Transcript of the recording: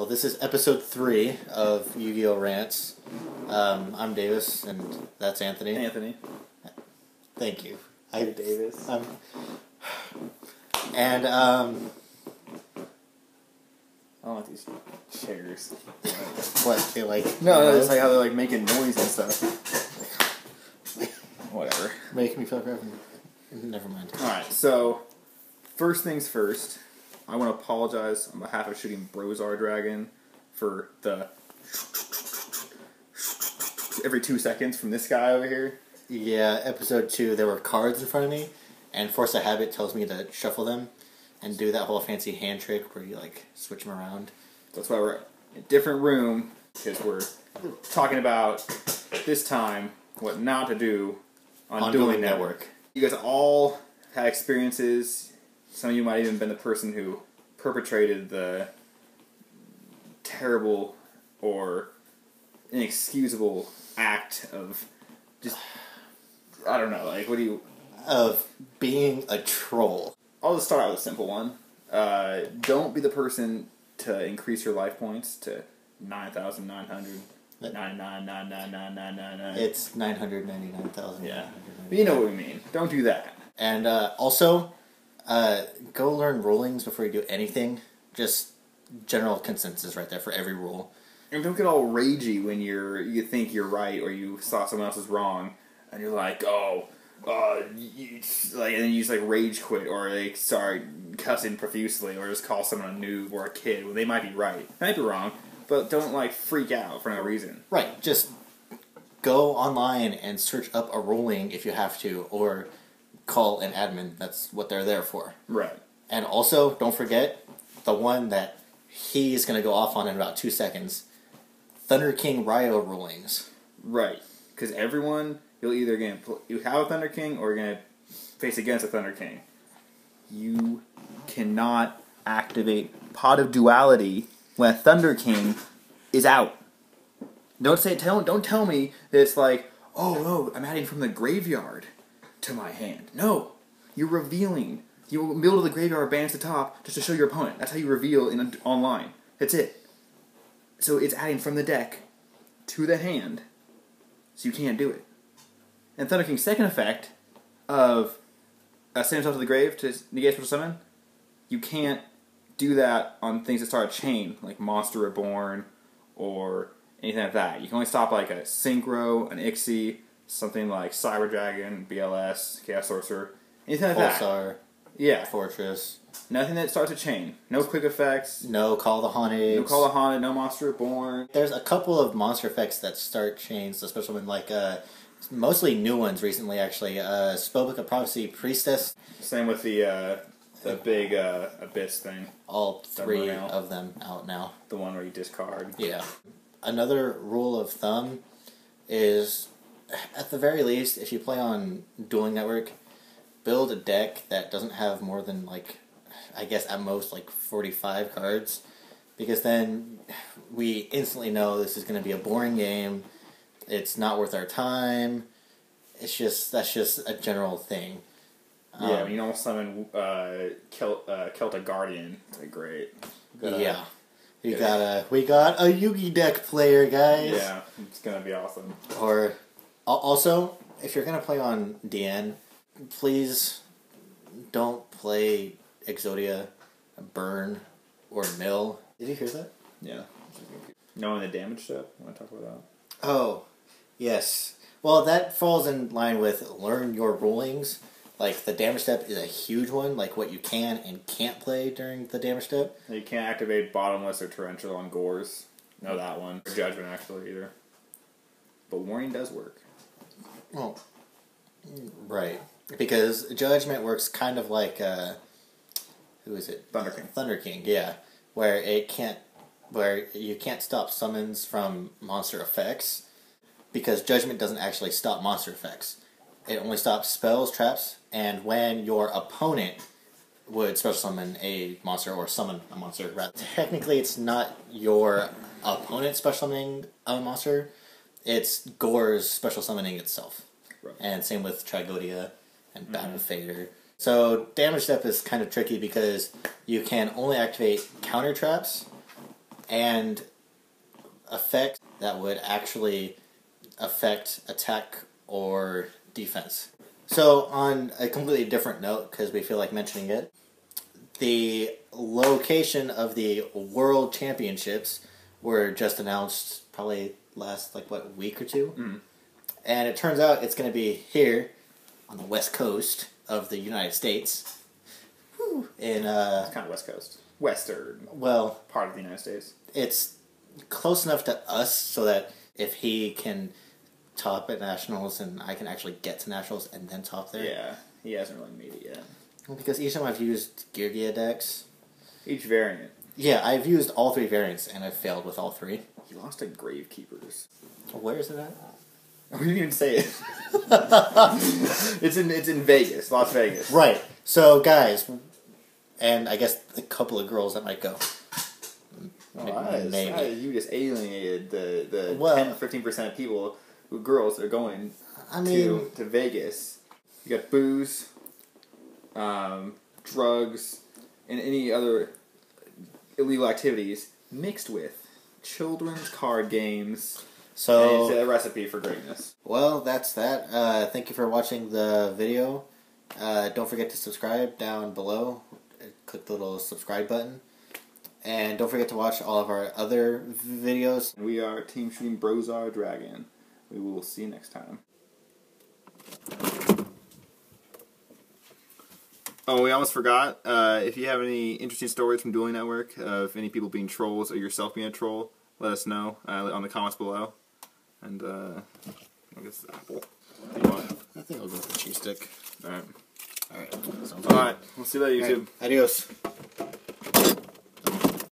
Well, this is episode 3 of Yugioh Rants. I'm Davis, and that's Anthony. Anthony. Thank you. Hey, Davis. And, I don't like these chairs. what, they like... No, it's like how they're like making noise and stuff. Whatever. Make me feel crap. Never mind. Alright, so, first things first, I want to apologize on behalf of ShootingBrozarDragon for the every 2 seconds from this guy over here. Yeah, episode 2, there were cards in front of me, and Force of Habit tells me to shuffle them and do that whole fancy hand trick where you, like, switch them around. That's why we're in a different room, because we're talking about, this time, what not to do on Dueling Network. You guys all had experiences. Some of you might even have been the person who perpetrated the terrible or inexcusable act of just, I don't know, like, what do you... Of being a troll. I'll just start out with a simple one. Don't be the person to increase your life points to 9,999,999,999. It's 999,000. Yeah. But you know what we mean. Don't do that. And also, go learn rulings before you do anything. Just general consensus right there for every rule. And don't get all ragey when you think you're right or you saw someone else is wrong, and you're like, and then you just like rage quit or like start cussing profusely or just call someone a noob or a kid when they might be right. They might be wrong, but don't like freak out for no reason. Right. Just go online and search up a ruling if you have to, or call an admin. That's what they're there for. Right. And also, don't forget the one that he's going to go off on in about 2 seconds. Thunder King Ryo rulings. Right. Because everyone, you have a Thunder King or you're going to face against a Thunder King. You cannot activate Pot of Duality when a Thunder King is out. Don't tell me that it's like, oh no, I'm adding from the graveyard to my hand. No, you're revealing. You will middle of the graveyard, banish the top just to show your opponent. That's how you reveal online. That's it. So it's adding from the deck to the hand, so you can't do it. And Thunder King's second effect of send yourself to the grave to negate special summon, you can't do that on things that start a chain, like Monster Reborn or anything like that. You can only stop like a Synchro, an Ixie, something like Cyber Dragon, BLS, Chaos Sorcerer, anything like that. Pulsar. Yeah. Fortress. Nothing that starts a chain. No quick effects. No Call the Haunted. No Call the Haunted, no Monster Reborn. There's a couple of monster effects that start chains, especially when, like, mostly new ones recently, actually. Spellbook of Prophecy, Priestess. Same with the big Abyss thing. All 3 of them out now. The one where you discard. Yeah. Another rule of thumb is, at the very least, if you play on Dueling Network, build a deck that doesn't have more than, like, I guess at most, like, 45 cards. Because then we instantly know this is going to be a boring game. It's not worth our time. That's just a general thing. Yeah, when you don't summon Celtic Guardian, it's like great. Yeah. We got a Yugi deck player, guys. Yeah, it's gonna be awesome. Or also, if you're gonna play on DN, please don't play Exodia, Burn, or Mill. Did you hear that? Yeah. Knowing the damage step, I want to talk about that. Oh, yes. Well, that falls in line with learn your rulings. Like, the damage step is a huge one, like what you can and can't play during the damage step. You can't activate Bottomless or Torrential on Gores. No, that one. Or Judgment, actually, either. But Warning does work. Well, right. Because Judgment works kind of like, who is it? Thunder King. Thunder King, yeah. Where you can't stop summons from monster effects, because Judgment doesn't actually stop monster effects. It only stops spells, traps, and when your opponent would special summon a monster or summon a monster. Rather, technically, it's not your opponent special summoning a monster. It's Gore's special summoning itself. Right. And same with Trigodia and Battle Fader. So damage step is kind of tricky because you can only activate counter traps and effects that would actually affect attack or defense. So, on a completely different note, because we feel like mentioning it, the location of the World Championships were just announced probably last, week or two. Mm. And it turns out it's going to be here on the west coast of the United States. In, it's kind of west coast. Western part of the United States. It's close enough to us so that if he can top at Nationals and I can actually get to Nationals and then top there. Yeah, he hasn't really made it yet. Well, because each time I've used Yugioh decks... Each variant. Yeah, I've used all 3 variants and I've failed with all 3. He lost to Gravekeepers. Where is it at? We didn't even say it. It's in Vegas, Las Vegas. Right. So, guys, and I guess a couple of girls that might go. Maybe. You just alienated the 10-15% of people, girls that are going to Vegas. You got booze, drugs, and any other illegal activities mixed with children's card games. So it's a recipe for greatness. Well, that's that. Thank you for watching the video. Don't forget to subscribe down below. Click the little subscribe button. And don't forget to watch all of our other videos. We are Team ShootingBrozarDragon. We will see you next time. Oh, we almost forgot. If you have any interesting stories from Dueling Network of any people being trolls or yourself being a troll, let us know on the comments below. And I guess apple. What do you want? I think I'll go with the cheese stick. Alright. Alright. Alright. We'll see you later, YouTube. Right. Adios.